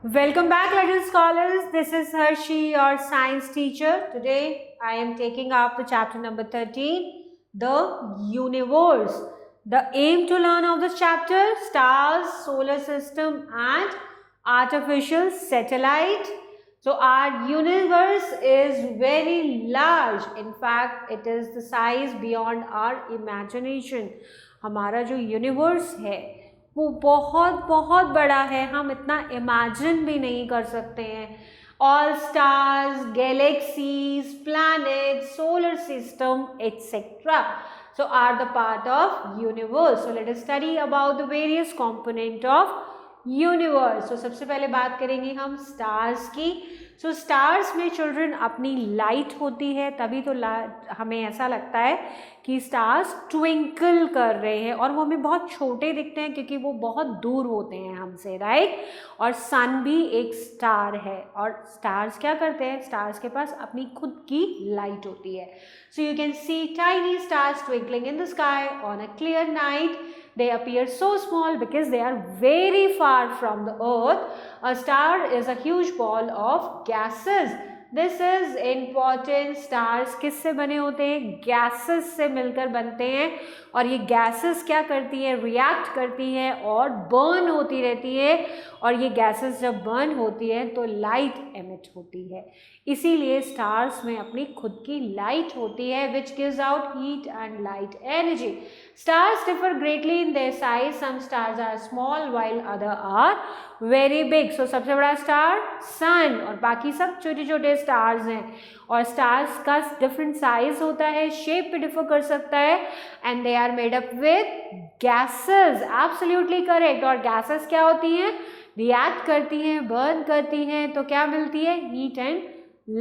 Welcome back, little scholars. This is Hershey, your science teacher. Today, I am taking up the chapter number 13, the universe. The aim to learn of this chapter: stars, solar system, and artificial satellite. So, our universe is very large. In fact, it is the size beyond our imagination. हमारा जो universe है वो बहुत बहुत बड़ा है, हम इतना इमेजिन भी नहीं कर सकते हैं. All stars, galaxies, planets, solar system etcetera so are the part of universe. So let us study about the various component of universe. So सबसे पहले बात करेंगे हम स्टार्स की. सो स्टार्स में चिल्ड्रन अपनी लाइट होती है, तभी तो हमें ऐसा लगता है कि स्टार्स ट्विंकल कर रहे हैं, और वो हमें बहुत छोटे दिखते हैं क्योंकि वो बहुत दूर होते हैं हमसे, राइट. और सन भी एक स्टार है, और स्टार्स क्या करते हैं, स्टार्स के पास अपनी खुद की लाइट होती है. सो you can see tiny stars twinkling in the sky on a clear night. They appear so small because they are very far from the earth. A star is a huge ball of gases. This is important. Stars किससे बने होते हैं, gases से मिलकर बनते हैं, और ये गैसेस क्या करती हैं, रिएक्ट करती हैं और बर्न होती रहती है, और ये गैसेस जब बर्न होती है तो लाइट एमिट होती है. इसीलिए स्टार्स में अपनी खुद की लाइट होती है which gives out heat and light energy. Stars differ greatly in their size. Some stars are small while other are very big. So सबसे बड़ा स्टार सन, और बाकी सब छोटे छोटे स्टार्स हैं. और स्टार्स का डिफरेंट साइज होता है, शेप पे डिफर कर सकता है, and they are made up with gases. Absolutely correct. और गैसेस क्या होती हैं, रिएक्ट करती हैं, बर्न करती हैं, तो क्या मिलती है, हीट एंड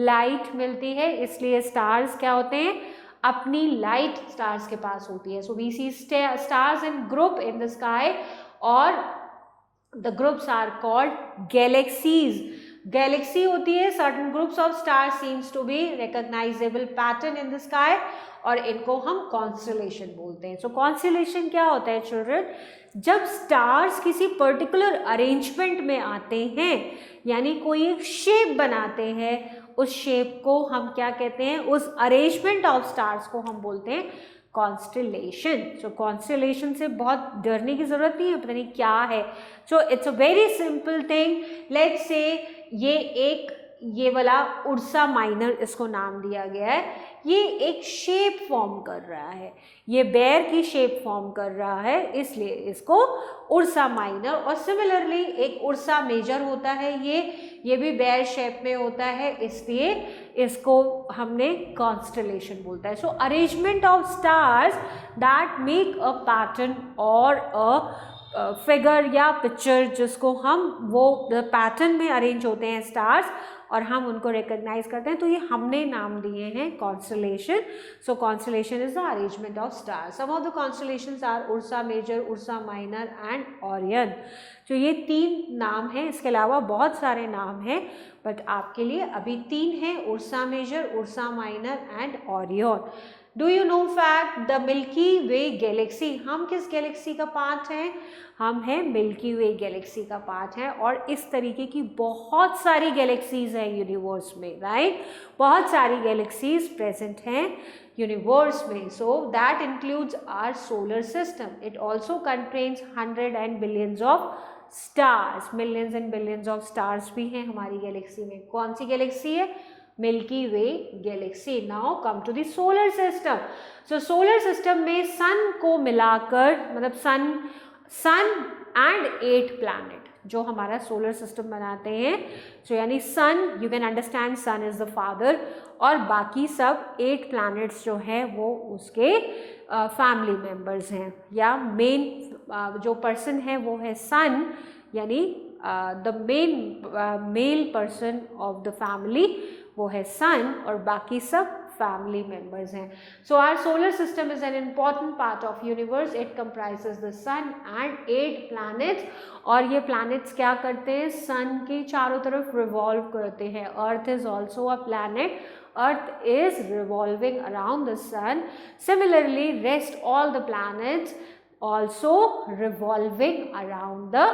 लाइट मिलती है. इसलिए स्टार्स क्या होते हैं, अपनी लाइट स्टार्स के पास होती है. So we see stars in group in the sky, और the groups are called galaxies. Galaxy होती है certain groups of star seems to be recognizable pattern in the sky, और इनको हम कॉन्स्टलेशन बोलते हैं. सो कॉन्स्टलेशन क्या होता है चिल्ड्रन, जब स्टार्स किसी पर्टिकुलर अरेंजमेंट में आते हैं, यानी कोई एक शेप बनाते हैं, उस शेप को हम क्या कहते हैं, उस अरेंजमेंट ऑफ स्टार्स को हम बोलते हैं कॉन्स्टलेशन. सो कॉन्स्टलेशन से बहुत डरने की जरूरत नहीं है, पता नहीं क्या है. So it's a very simple thing. Let's say ये वाला उर्सा माइनर, इसको नाम दिया गया है, ये एक शेप फॉर्म कर रहा है, ये बेयर की शेप फॉर्म कर रहा है, इसलिए इसको उर्सा माइनर. और सिमिलरली एक उर्सा मेजर होता है, ये भी बेयर शेप में होता है, इसलिए इसको हमने कॉन्स्टलेशन बोलता है. So arrangement of stars that make a pattern और अ फिगर या पिक्चर, जिसको हम वो पैटर्न में अरेंज होते हैं स्टार्स, और हम उनको रिकॉग्नाइज करते हैं, तो ये हमने नाम दिए हैं constellation. So constellation is the arrangement of stars. Some of the constellations are Ursa Major, Ursa Minor and Orion. तो ये 3 नाम हैं, इसके अलावा बहुत सारे नाम हैं, बट आपके लिए अभी 3 हैं, Ursa Major, Ursa Minor and Orion. Do you know fact, the Milky Way galaxy, हम किस गैलेक्सी का पार्ट हैं, हम हैं मिल्की वे गैलेक्सी का पार्ट हैं. और इस तरीके की बहुत सारी गैलेक्सीज हैं यूनिवर्स में, राइट. बहुत सारी गैलेक्सीज प्रेजेंट हैं यूनिवर्स में. So that includes our solar system. It also contains 100 and billions of stars. Millions and billions of stars भी हैं हमारी गैलेक्सी में. कौन सी गैलेक्सी है, Milky Way galaxy. Now come to the solar system. So solar system में sun को मिलाकर, मतलब सन एंड 8 प्लैनेट जो हमारा सोलर सिस्टम बनाते हैं. सो यानी sun, you can understand sun is the father, और बाकी सब 8 प्लैनेट्स जो हैं वो उसके फैमिली मेंबर्स हैं, या मेन जो पर्सन है वो है सन, यानी the male person of the family वो है सन, और बाकी सब family members हैं. So our solar system is an important part of universe. It comprises the sun and 8 planets. और ये planets क्या करते हैं, sun के चारों तरफ revolve करते हैं. Earth is also a planet. Earth is revolving around the sun. Similarly, rest all the planets also revolving around the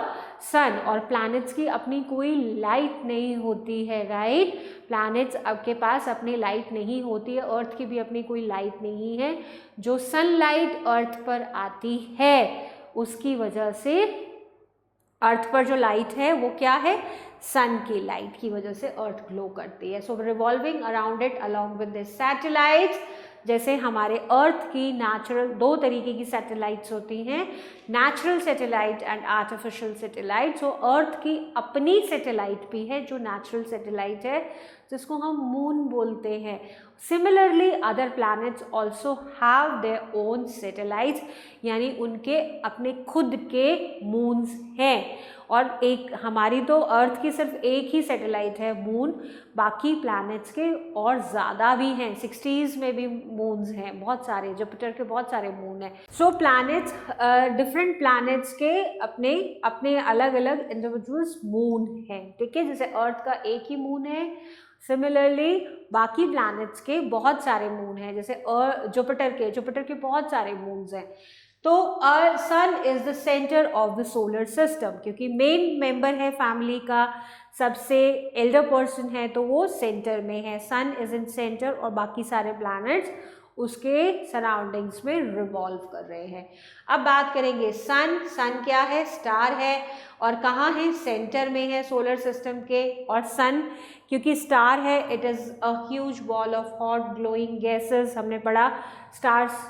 sun. और प्लैनेट्स की अपनी कोई लाइट नहीं होती है, राइट। प्लैनेट्स के पास अपनी लाइट नहीं होती है, अर्थ की भी अपनी कोई लाइट नहीं है। जो सनलाइट अर्थ पर आती है उसकी वजह से अर्थ पर जो लाइट है वो क्या है, सन की लाइट की वजह से अर्थ ग्लो करती है। So revolving around it along with this satellites. जैसे हमारे अर्थ की नेचुरल दो तरीके की सैटेलाइट्स होती हैं, natural satellite and artificial satellite. So earth की अपनी सैटेलाइट भी है जो नेचुरल सैटेलाइट है, जिसको हम मून बोलते हैं। Similarly other planets also have their own satellites, यानी उनके अपने खुद के मून्स हैं। और एक हमारी तो अर्थ की सिर्फ एक ही सैटेलाइट है मून, बाकी प्लैनेट्स के और ज़्यादा भी हैं, 60s में भी मून्स हैं, बहुत सारे, जुपिटर के बहुत सारे मून हैं। सो प्लैनेट्स, डिफरेंट प्लैनेट्स के अपने अपने अलग अलग इंडिविजुअल्स मून हैं, ठीक है। जैसे अर्थ का एक ही मून है, सिमिलरली बाकी प्लैनेट्स के बहुत सारे मून हैं। जैसे जुपिटर के बहुत सारे मून्स हैं। तो sun is the centre of the solar system, क्योंकि मेन मेंबर है फैमिली का, सबसे एल्डर पर्सन है, तो वो सेंटर में है। सन इज इन सेंटर और बाकी सारे प्लैनेट्स उसके सराउंडिंग्स में रिवॉल्व कर रहे हैं। अब बात करेंगे सन क्या है, स्टार है, और कहाँ है, सेंटर में है सोलर सिस्टम के। और सन क्योंकि स्टार है, it is a huge ball of hot glowing gases. हमने पढ़ा स्टार्स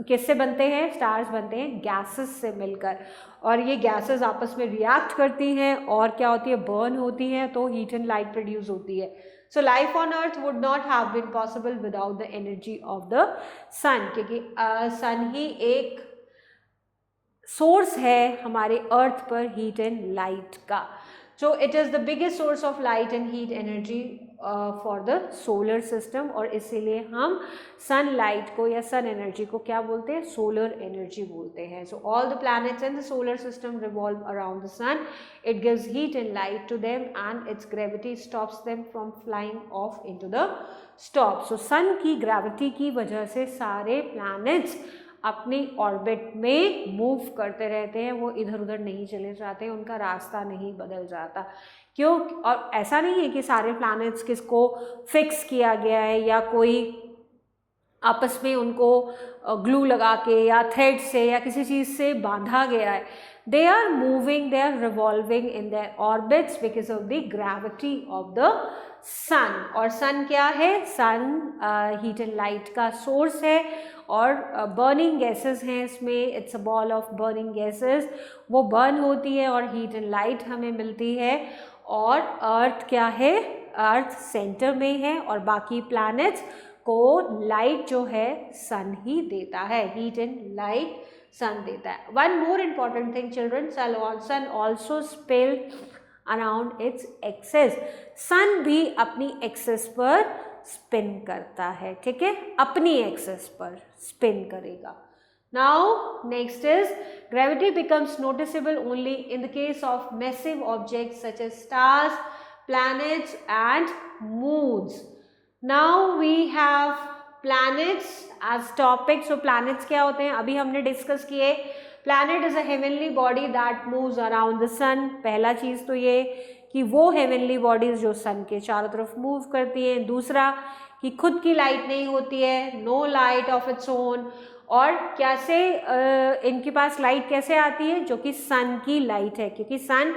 किससे बनते हैं, स्टार्स बनते हैं गैसेस से मिलकर, और ये गैसेस आपस में रिएक्ट करती हैं और क्या होती है, बर्न होती हैं, तो हीट एंड लाइट प्रोड्यूस होती है। So life on earth would not have been possible without the energy of the sun, क्योंकि सन ही एक सोर्स है हमारे अर्थ पर हीट एंड लाइट का। So it is the biggest source of light and heat energy for the solar system, और इसीलिए हम sun light को या सन एनर्जी को क्या बोलते हैं, सोलर एनर्जी बोलते हैं। So all the planets in the solar system revolve around the sun, it gives heat and light to them and its gravity stops them from flying off into the stop. So sun की gravity की वजह से सारे planets अपनी orbit में move करते रहते हैं, वो इधर उधर नहीं चले जाते, उनका रास्ता नहीं बदल जाता। क्यों? और ऐसा नहीं है कि सारे प्लैनेट्स किसको फिक्स किया गया है या कोई आपस में उनको ग्लू लगा के या थ्रेड से या किसी चीज़ से बांधा गया है। They are moving, they are revolving in their orbits because of the gravity of the sun. और सन क्या है, सन हीट एंड लाइट का सोर्स है, और बर्निंग गैसेस हैं इसमें, it's a ball of burning gases, वो बर्न होती है और हीट एंड लाइट हमें मिलती है। और अर्थ क्या है, अर्थ सेंटर में है और बाकी प्लैनेट्स को लाइट जो है सन ही देता है, हीट एंड लाइट सन देता है। One more important thing children, sun also spin around its axis. Sun भी अपनी एक्सेस पर स्पिन करता है, ठीक है, अपनी एक्सेस पर स्पिन करेगा। Now next is gravity becomes noticeable only in the case of massive objects such as stars, planets and moons. Now we have planets as topic. So planets क्या होते हैं, अभी हमने डिस्कस किए। Planet is a heavenly body that moves around the sun. पहला चीज़ तो ये कि वो हेवनली बॉडीज जो सन के चारों तरफ मूव करती हैं। दूसरा कि खुद की लाइट नहीं होती है, no light of its own. और कैसे इनके पास लाइट कैसे आती है, जो कि सन की लाइट है, क्योंकि सन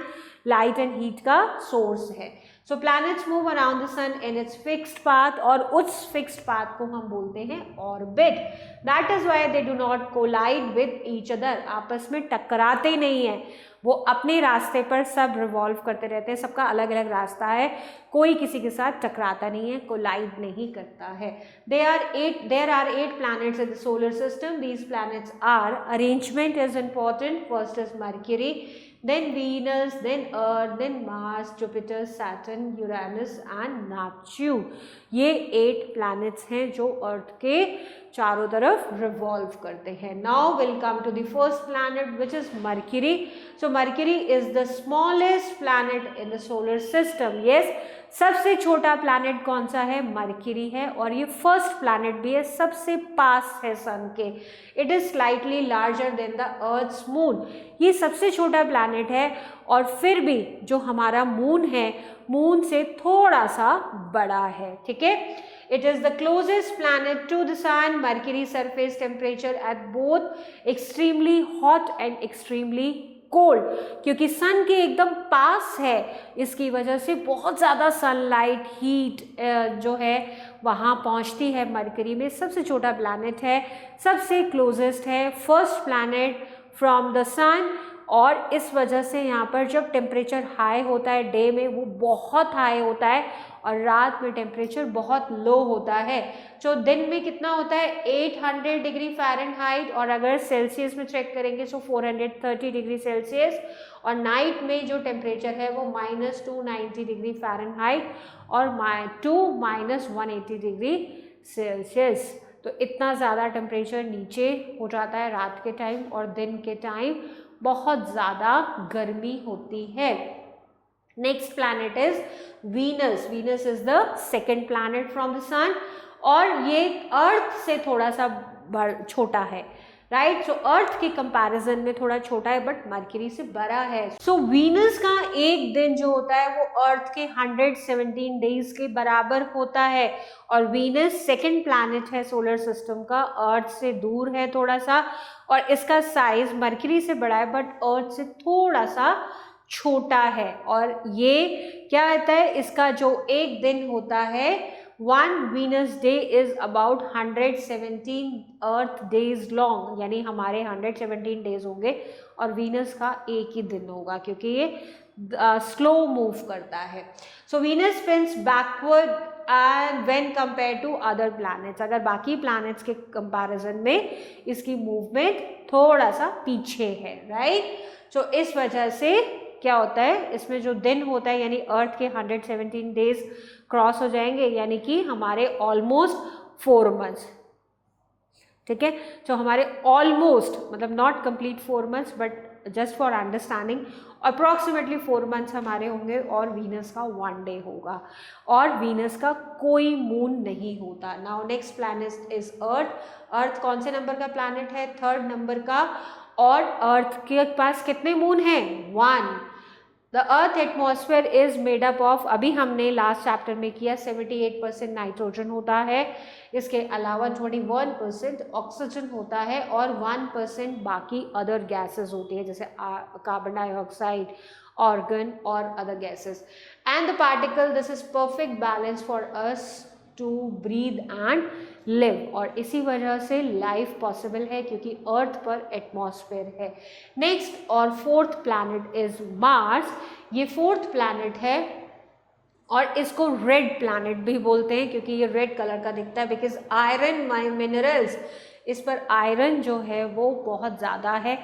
लाइट एंड हीट का सोर्स है। So planets move around the sun in its fixed path, और उस फिक्स्ड पाथ को हम बोलते हैं orbit. That is why they do not collide with each other, आपस में टकराते नहीं है, वो अपने रास्ते पर सब रिवॉल्व करते रहते हैं, सबका अलग अलग रास्ता है, कोई किसी के साथ टकराता नहीं है, कोलाइड नहीं करता है। There are 8 planets in the solar system. These planets are, arrangement is important. First is Mercury. then Venus, then Earth, then Mars, Jupiter, Saturn, Uranus and Neptune. ये 8 planets हैं जो अर्थ के चारों तरफ रिवॉल्व करते हैं. Now we'll come to the first planet which is Mercury. So Mercury is the smallest planet in the solar system. Yes, सबसे छोटा प्लैनेट कौन सा है? मरकरी है और ये फर्स्ट प्लैनेट भी है, सबसे पास है सन के. It is slightly larger than the earth's moon. ये सबसे छोटा प्लैनेट है और फिर भी जो हमारा मून है मून से थोड़ा सा बड़ा है. ठीक है. It is the closest planet to the sun. Mercury surface temperature at both extremely hot and extremely cold, क्योंकि सन के एकदम पास है इसकी वजह से बहुत ज़्यादा सनलाइट हीट जो है वहाँ पहुँचती है. मरकरी में सबसे छोटा प्लैनेट है, सबसे क्लोजेस्ट है, first planet from the sun. और इस वजह से यहाँ पर जब टेम्परेचर हाई होता है डे में वो बहुत हाई होता है और रात में टेम्परेचर बहुत लो होता है. जो दिन में कितना होता है 800 डिग्री फ़ारेनहाइट और अगर सेल्सियस में चेक करेंगे तो 430 डिग्री सेल्सियस. और नाइट में जो टेम्परेचर है वो -290 डिग्री फ़ारेनहाइट और -180 डिग्री सेल्सियस. तो इतना ज़्यादा टेम्परेचर नीचे हो जाता है रात के टाइम और दिन के टाइम बहुत ज़्यादा गर्मी होती है. Next planet is Venus. Venus is the second planet from the sun और ये अर्थ से थोड़ा सा छोटा है. राइट. सो अर्थ के कंपैरिजन में थोड़ा छोटा है बट मरकरी से बड़ा है. सो वीनस का एक दिन जो होता है वो अर्थ के 117 डेज के बराबर होता है और वीनस सेकंड प्लैनेट है सोलर सिस्टम का, अर्थ से दूर है थोड़ा सा और इसका साइज मरकरी से बड़ा है बट अर्थ से थोड़ा सा छोटा है. और ये क्या कहता है इसका जो एक दिन होता है one Venus day is about 117 earth days long, यानी हमारे 117 डेज होंगे और वीनस का एक ही दिन होगा क्योंकि ये स्लो मूव करता है. So Venus spins backward and when compare to other planets. अगर बाकी प्लैनेट्स के कंपैरिजन में इसकी मूवमेंट थोड़ा सा पीछे है. राइट. सो इस वजह से क्या होता है इसमें जो दिन होता है यानी अर्थ के 117 डेज क्रॉस हो जाएंगे यानी कि हमारे ऑलमोस्ट 4 मंथ्स. ठीक है. तो हमारे ऑलमोस्ट मतलब not complete 4 months but just for understanding approximately 4 months हमारे होंगे और वीनस का 1 डे होगा और वीनस का कोई मून नहीं होता. Now next planet is earth. अर्थ कौन से नंबर का प्लैनेट है? 3rd नंबर का. और अर्थ के पास कितने मून हैं? 1. The earth atmosphere is made up of, अभी हमने लास्ट चैप्टर में किया, 78% नाइट्रोजन होता है, इसके अलावा 21% ऑक्सीजन होता है और 1% बाकी अदर गैसेस होती है जैसे कार्बन डाइऑक्साइड, ऑर्गन और other gases. And the particle, this is perfect balance for us to breathe and live. और इसी वजह से लाइफ पॉसिबल है क्योंकि अर्थ पर एटमॉस्फेयर है. नेक्स्ट और 4th प्लैनेट इज मार्स. ये 4th प्लैनेट है और इसको रेड प्लैनेट भी बोलते हैं क्योंकि ये रेड कलर का दिखता है बिकॉज आयरन मिनरल्स, इस पर आयरन जो है वो बहुत ज़्यादा है.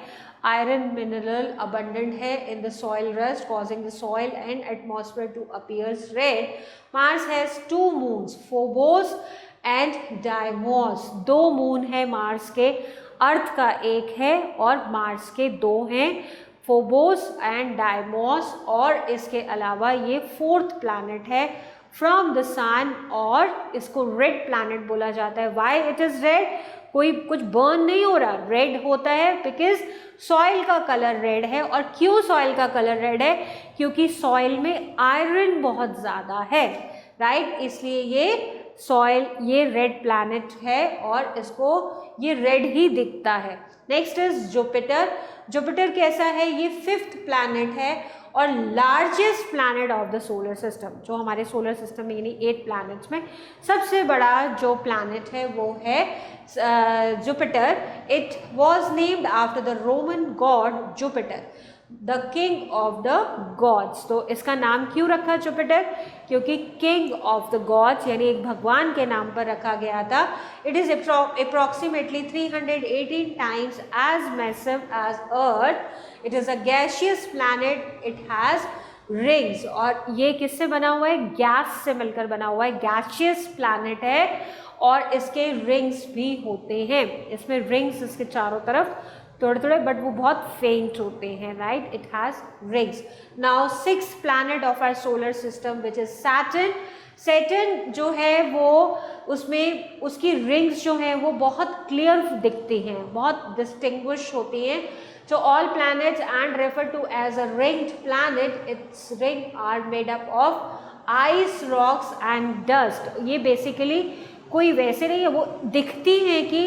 आयरन मिनरल abundant है in the soil rust causing the soil and atmosphere to appear red. Mars has 2 moons, Phobos and Deimos. 2 moon है मार्स के. अर्थ का एक है और मार्स के 2 हैं, फोबोस एंड डायमोस. और इसके अलावा ये 4th प्लैनेट है फ्रॉम द सन और इसको रेड प्लैनेट बोला जाता है. Why it is red? कोई कुछ बर्न नहीं हो रहा, रेड होता है बिकॉज सॉइल का कलर रेड है. और क्यों सॉइल का कलर रेड है? क्योंकि सॉइल में आयरन बहुत ज़्यादा है. राइट. इसलिए ये सॉइल ये रेड प्लैनेट है और इसको ये रेड ही दिखता है. Next is Jupiter. जुपिटर कैसा है? ये 5th प्लैनेट है और largest planet of the solar system. जो हमारे सोलर सिस्टम में यानी 8 प्लैनेट्स में सबसे बड़ा जो प्लैनेट है वो है Jupiter. It was named after the Roman God Jupiter. The king of the gods. तो इसका नाम क्यों रखा जुपिटर? क्योंकि किंग ऑफ द गॉड्स यानी एक भगवान के नाम पर रखा गया था। It is approximately 318 times as massive as earth. It is a gaseous planet, it has rings. और ये किससे बना हुआ है? गैस से मिलकर बना हुआ है, गैसियस प्लैनेट है और इसके रिंग्स भी होते हैं। इसमें रिंग्स इसके चारों तरफ थोड़े थोड़े, बट वो बहुत फेंट होते हैं, right? It has rings. Now 6th planet of our solar system which is Saturn. Saturn जो है वो उसमें उसकी रिंग्स जो हैं वो बहुत क्लियर दिखती हैं, बहुत डिस्टिंग्विश होती हैं। So all planets and referred to as a ringed planet, its ring are made up of ice, rocks and dust. ये basically कोई वैसे नहीं है, वो दिखती हैं कि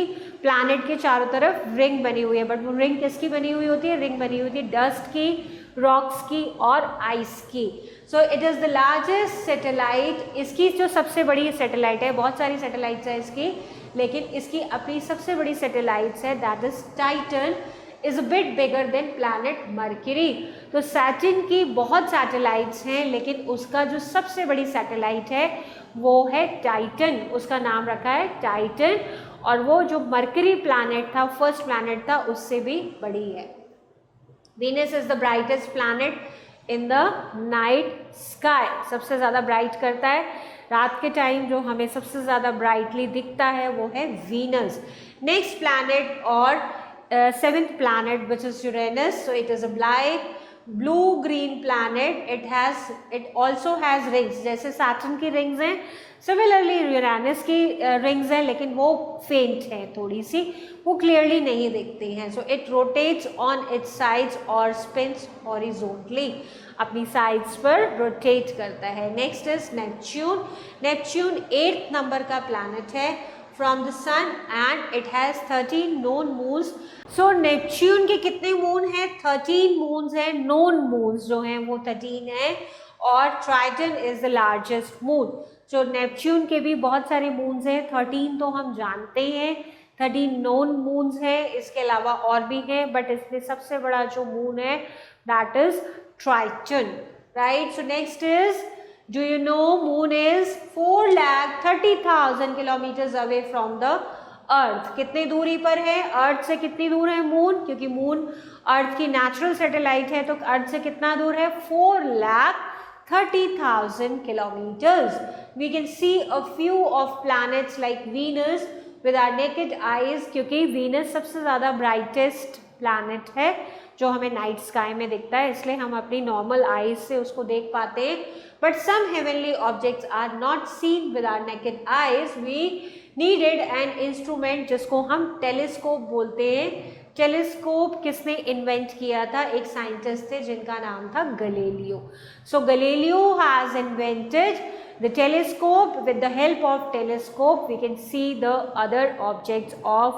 planet के चारों तरफ रिंग बनी हुई है, बट वो रिंग किसकी बनी हुई होती है? रिंग बनी हुई होती है डस्ट की, रॉक्स की और आइस की। So it is the largest satellite. इसकी जो सबसे बड़ी सैटेलाइट है, बहुत सारी सैटेलाइट्स है इसकी, लेकिन इसकी अपनी सबसे बड़ी सैटेलाइट्स है, that is Titan, is a bit bigger than planet mercury. तो सैटर्न की बहुत सैटेलाइट्स हैं, लेकिन उसका जो सबसे बड़ी सैटेलाइट है वो है टाइटन। उसका नाम रखा है टाइटन, और वो जो मर्क्यूरी प्लैनेट था, फर्स्ट प्लैनेट था, उससे भी बड़ी है। Venus is the brightest planet in the night sky. सबसे ज़्यादा ब्राइट करता है रात के टाइम, जो हमें सबसे ज़्यादा ब्राइटली दिखता है वो है वीनस। नेक्स्ट प्लैनेट और 7th planet which is Uranus. So it is a bright blue green planet. It also has rings, जैसे Saturn की rings हैं, similarly Uranus की rings हैं, लेकिन वो faint है थोड़ी सी, वो clearly नहीं दिखती हैं। So it rotates on its sides और spins horizontally, अपनी sides पर rotate करता है। Next is Neptune. Neptune 8th number का planet है from the sun and it has 13 known moons. So Neptune के कितने मून हैं? 13 मून्स हैं। नोन मून्स जो हैं वो 13 हैं, और Triton is the largest moon. जो नेपच्यून के भी बहुत सारे मून्स हैं, 13 तो हम जानते हैं, 13 नोन मून्स हैं, इसके अलावा और भी हैं, बट इसमें सबसे बड़ा जो मून है that is Triton, right? So next is, do you know moon is 4,30,000 kilometers away from the अर्थ। कितनी दूरी पर है? अर्थ से कितनी दूर है मून? क्योंकि मून अर्थ की नेचुरल सैटेलाइट है, तो अर्थ से कितना दूर है? 4,30,000 kilometers. We can see a few of planets like Venus with our naked eyes, क्योंकि वीनस सबसे ज़्यादा ब्राइटेस्ट प्लैनेट है जो हमें नाइट स्काई में दिखता है, इसलिए हम अपनी नॉर्मल आईज से उसको देख पाते हैं। But some heavenly objects are not seen with our naked eyes. We needed an instrument जिसको हम टेलीस्कोप बोलते हैं। टेलीस्कोप किसने इन्वेंट किया था? एक साइंटिस्ट थे जिनका नाम था Galileo. So Galileo has invented the telescope. With the help of telescope we can see the other objects of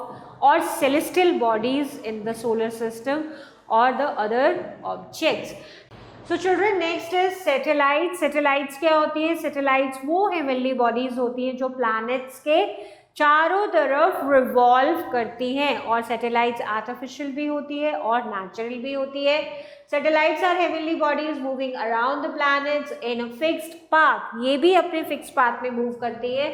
or celestial bodies in the solar system or the other objects. So children, next is satellites. Satellites क्या होती है? Satellites वो heavenly bodies होती हैं जो planets के चारों तरफ रिवॉल्व करती हैं, और सैटेलाइट्स आर्टिफिशियल भी होती है और नेचुरल भी होती है। Satellites are heavenly bodies moving around the planets in a fixed path. ये भी अपने फिक्स्ड पाथ में मूव करती है।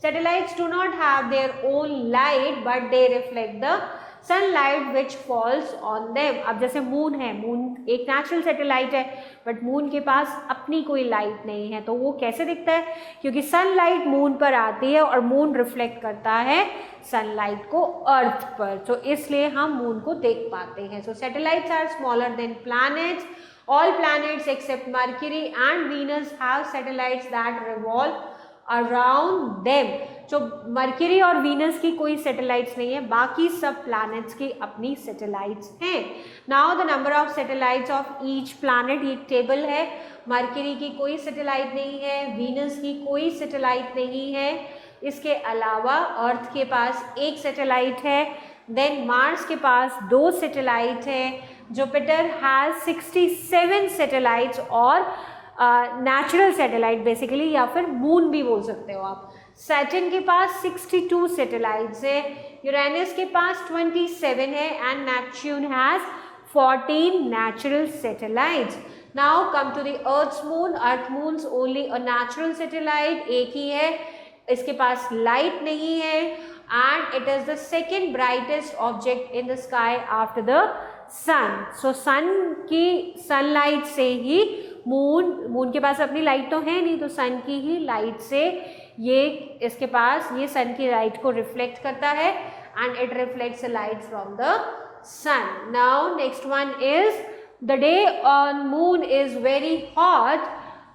Satellites do not have their own light but they reflect the sunlight which falls on them. अब जैसे moon है, moon एक नेचुरल सैटेलाइट है, बट मून के पास अपनी कोई लाइट नहीं है, तो वो कैसे दिखता है? क्योंकि सनलाइट मून पर आती है और मून रिफ्लेक्ट करता है सनलाइट को अर्थ पर, तो इसलिए हम मून को देख पाते हैं। So satellites are smaller than planets. All planets except Mercury and Venus have satellites that revolve around them. जो मर्क्यूरी और वीनस की कोई सैटेलाइट्स नहीं है, बाकी सब प्लैनेट्स की अपनी सैटेलाइट्स हैं। Now the number of satellites of each planet, ये टेबल है। मर्क्यूरी की कोई सैटेलाइट नहीं है, वीनस की कोई सैटेलाइट नहीं है, इसके अलावा अर्थ के पास एक सैटेलाइट है, देन मार्स के पास 2 सैटेलाइट है, जुपिटर हैज 67 सैटेलाइट्स और नेचुरल सैटेलाइट बेसिकली, या फिर मून भी बोल सकते हो आप। सैटर्न के पास 62 सैटेलाइट्स है, यूरेनस के पास 27 है, and Neptune has 14 natural satellites. Now come to the Earth's moon. Earth moon's only a natural satellite, एक ही है, इसके पास लाइट नहीं है, and it is the second brightest object in the sky after the sun. So sun की sunlight से ही moon के पास अपनी लाइट तो है नहीं, तो सन की ही लाइट से ये इसके पास ये सन की लाइट को रिफ्लेक्ट करता है and it reflects the light from the sun. Now next one is the day on moon is very hot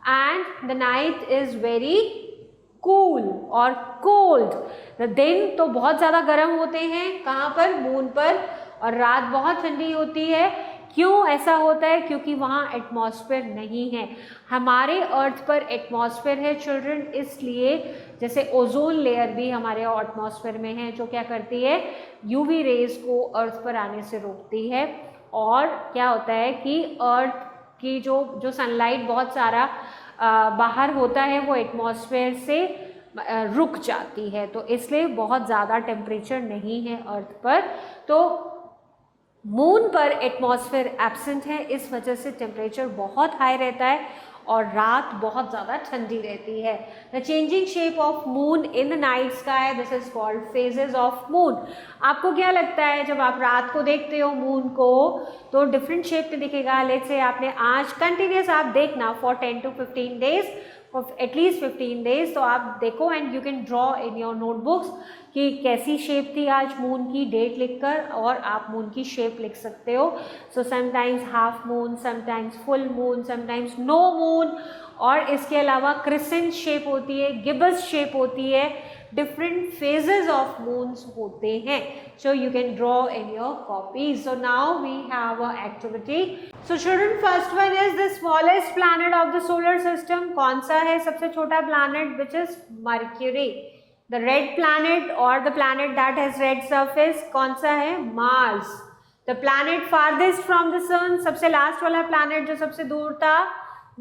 and the night is very cool और cold. the दिन तो बहुत ज़्यादा गर्म होते हैं कहाँ पर, मून पर, और रात बहुत ठंडी होती है. क्यों ऐसा होता है? क्योंकि वहाँ एटमॉस्फेयर नहीं है. हमारे अर्थ पर एटमॉस्फेयर है चिल्ड्रन, इसलिए जैसे ओजोन लेयर भी हमारे एटमॉस्फेयर में है, जो क्या करती है, यूवी रेज को अर्थ पर आने से रोकती है. और क्या होता है कि अर्थ की जो सनलाइट बहुत सारा बाहर होता है वो एटमॉस्फेयर से रुक जाती है, तो इसलिए बहुत ज़्यादा टेम्परेचर नहीं है अर्थ पर. तो मून पर एटमॉस्फेयर एब्सेंट है, इस वजह से टेम्परेचर बहुत हाई रहता है और रात बहुत ज़्यादा ठंडी रहती है. The changing shape of moon in the night sky, this is called phases of moon. आपको क्या लगता है जब आप रात को देखते हो मून को तो डिफरेंट शेप में दिखेगा. लेट्स से आपने आज कंटिन्यूस आप देखना for 10 to 15 days, for at least 15 days, तो आप देखो and you can draw in your notebooks कि कैसी शेप थी आज मून की, डेट लिखकर, और आप मून की शेप लिख सकते हो. So sometimes half moon, sometimes full moon, sometimes no moon, और इसके अलावा क्रिसेंट शेप होती है, गिब्बस शेप होती है, डिफरेंट फेजेस ऑफ मून्स होते हैं. So you can draw in your copy. So now we have a activity. So children first one is the smallest planet of the solar system. कौन सा है सबसे छोटा planet? Which is Mercury. The red planet or the planet that has red surface कौन सा है? Mars. The planet farthest from the sun, सबसे last वाला planet जो सबसे दूर था,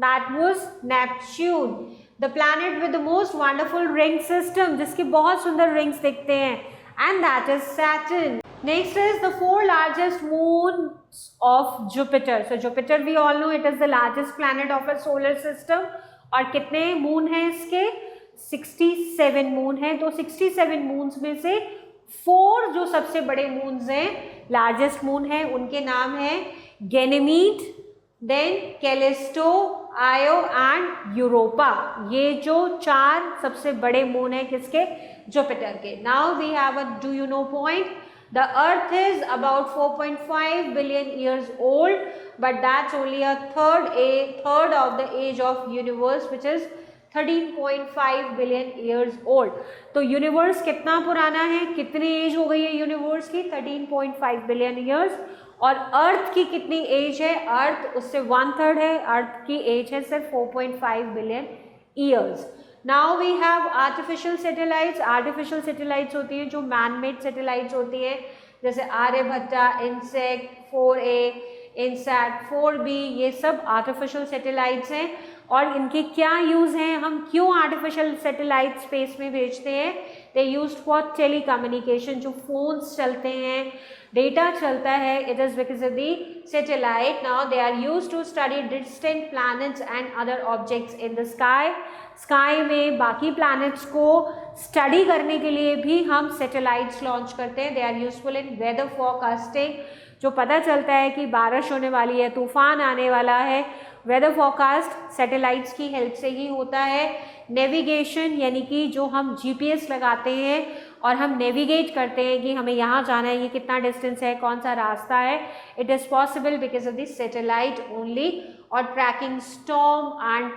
that was Neptune. The planet with the most wonderful ring system, जिसके बहुत सुंदर rings दिखते हैं, and that is Saturn. Next is the 4 largest moons of Jupiter. So Jupiter we all know it is the largest planet of a solar system. और कितने moon हैं इसके? 67 moon है. तो 67 मून्स में से 4 जो सबसे बड़े मून्स हैं, लार्जेस्ट मून है, उनके नाम है गैनीमीड, देन कैलिस्टो, आयो एंड यूरोपा. ये जो 4 सबसे बड़े मून है किसके? जुपिटर के. Now we have a do you know point. The earth is about 4.5 billion years old, but that's only a third of the age of universe, which is 13.5 billion years old. तो universe कितना पुराना है, कितनी as हो गई है universe की? 13.5 billion years. और अर्थ की कितनी एज है? अर्थ उससे 1/3 है, अर्थ की एज है सिर्फ 4.5 billion years. Now we have artificial satellites. Artificial satellites होती हैं जो मैन मेड सैटेलाइट्स होती हैं, जैसे Aryabhatta, insect 4A, INSAT 4B, ये सब आर्टिफिशियल सैटेलाइट्स हैं. और इनके क्या यूज़ हैं, हम क्यों आर्टिफिशियल सैटेलाइट स्पेस में भेजते हैं? They used for telecommunication. जो फोन्स चलते हैं, डेटा चलता है, it is because of the satellite. Now they are used to study distant planets and other objects in the sky. Sky में बाकी प्लैनेट्स को स्टडी करने के लिए भी हम सैटेलाइट्स लॉन्च करते हैं. They are useful in weather forecasting. जो पता चलता है कि बारिश होने वाली है, तूफान आने वाला है, वेदर फॉरकास्ट सैटेलाइट्स की हेल्प से ही होता है. नेविगेशन यानी कि जो हम GPS लगाते हैं और हम नेविगेट करते हैं कि हमें यहाँ जाना है, ये कितना डिस्टेंस है, कौन सा रास्ता है, it is possible because of this satellite only. और ट्रैकिंग स्टॉर्म एंड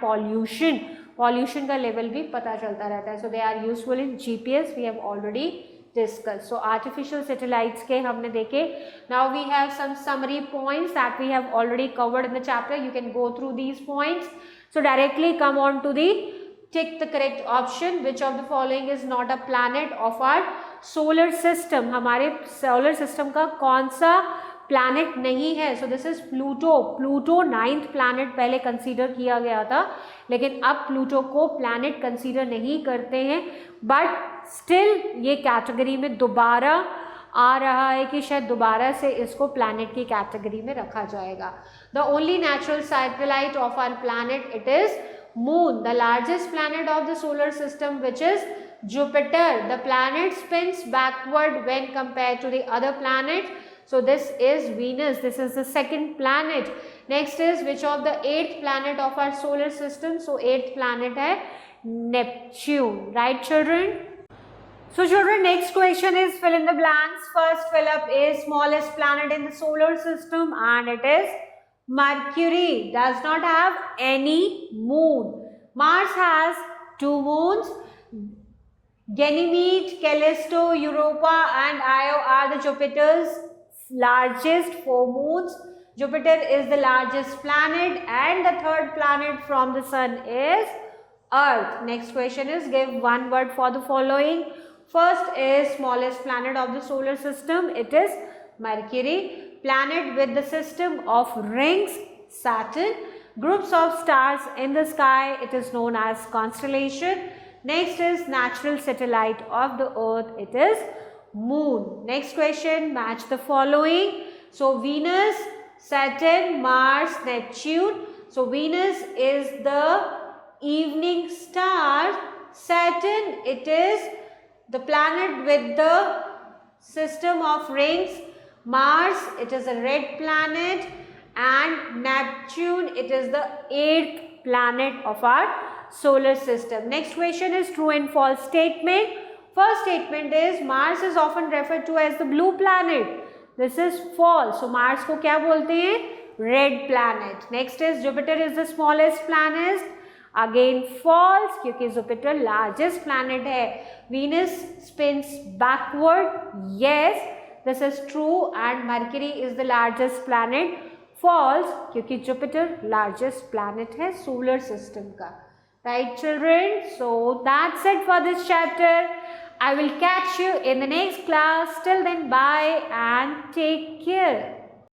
पॉल्यूशन का लेवल भी पता चलता रहता है. So they are useful in GPS. We have already discuss. So artificial satellites के हमने देखे. Now we have some summary points that we have already covered in the chapter. You can go through these points. So directly come on to the tick the correct option. Which of the following is not a planet of our solar system? हमारे solar system का कौन सा planet नहीं है? So this is Pluto. Pluto 9th planet पहले consider किया गया था, लेकिन अब Pluto को planet consider नहीं करते हैं. बट स्टिल ये कैटेगरी में दोबारा आ रहा है कि शायद दोबारा से इसको प्लैनेट की कैटेगरी में रखा जाएगा. The only natural satellite of our planet it is moon, the largest planet of the solar system which is Jupiter. The planet spins backward when compared to the other planets. So this is Venus. This is the second planet. Next is which of the 8th planet of our solar system? So 8th planet है Neptune. Right children? So children, next question is fill in the blanks. First fill up is smallest planet in the solar system and it is Mercury. Does not have any moon. Mars has 2 moons. Ganymede, Callisto, Europa and Io are the Jupiter's largest 4 moons. Jupiter is the largest planet and the third planet from the sun is Earth. Next question is give one word for the following. First is smallest planet of the solar system. It is Mercury. Planet with the system of rings, Saturn. Groups of stars in the sky. It is known as constellation. Next is natural satellite of the earth. It is moon. Next question, match the following. So Venus, Saturn, Mars, Neptune. So Venus is the evening star. Saturn, it is the planet with the system of rings. Mars, it is a red planet. And Neptune, it is the 8th planet of our solar system. Next question is true and false statement. First statement is Mars is often referred to as the blue planet. This is false. So Mars को क्या बोलते हैं? Red planet. Next is Jupiter is the smallest planet. Again false क्योंकि Jupiter largest planet है. Venus spins backward. Yes, this is true and Mercury is the largest planet. False क्योंकि Jupiter largest planet है solar system का. Right children, so that's it for this chapter. I will catch you in the next class. Till then, bye and take care.